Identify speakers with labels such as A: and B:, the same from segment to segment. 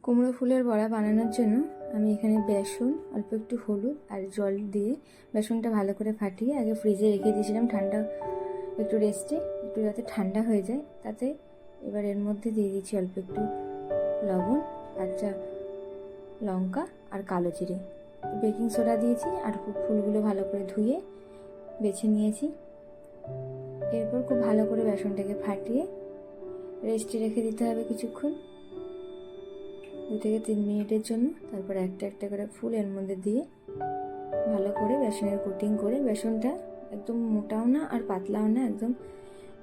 A: কুমড়ো ফুলের বড়া বানানোর জন্য আমি এখানে বেসন, অল্প একটু হলুদ আর জল দিয়ে বেসনটা ভালো করে ফাটিয়ে আগে ফ্রিজে রেখে দিয়েছিলাম ঠান্ডা একটু রেস্টে, একটু যাতে ঠান্ডা হয়ে যায়। তাতে এবার এর মধ্যে দিয়ে দিচ্ছি অল্প একটু লবণ, কাঁচা লঙ্কা আর কালো জিরে, বেকিং সোডা দিয়েছি আর ফুলগুলো ভালো করে ধুয়ে বেছে নিয়েছি। এরপর খুব ভালো করে বেসনটাকে ফাটিয়ে রেস্টে রেখে দিতে হবে কিছুক্ষণ, 2 থেকে 3 মিনিটের জন্য। তারপর একটা একটা করে ফুল এর মধ্যে দিয়ে ভালো করে বেসনের কোটিং করে, বেসনটা একদম মোটাও না আর পাতলাও না, একদম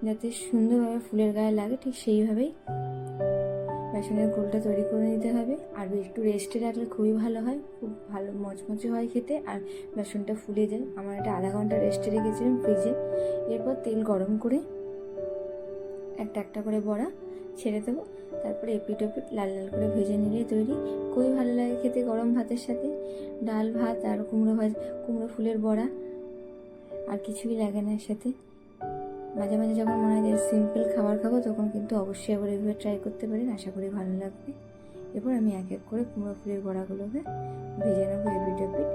A: যাতে সুন্দরভাবে ফুলের গায়ে লাগে ঠিক সেইভাবেই বেসনের গোলটা তৈরি করে নিতে হবে। আর একটু রেস্টে রাখলে খুবই ভালো হয়, খুব ভালো মচমচে হয় খেতে আর বেসনটা ফুলে যায়। আমার এটা আধা ঘন্টা রেস্টে রেখেছিলাম ফ্রিজে। এরপর তেল গরম করে একটা একটা করে বড়া ছেড়ে দেবো। তারপরে এপিট ওপিট লাল লাল করে ভেজে নিলেই তৈরি। খুবই ভালো লাগে খেতে গরম ভাতের সাথে। ডাল ভাত আর কুমড়ো ফুলের বড়া, আর কিছুই লাগে না এর সাথে। মাঝে মাঝে যখন মনে হয় যে সিম্পল খাবার খাবো, তখন কিন্তু অবশ্যই একবার এভাবে ট্রাই করতে পারেন, আশা করি ভালো লাগবে। এরপর আমি এক এক করে কুমড়ো ফুলের বড়াগুলোকে ভেজে নেবো এপিট ওপিট।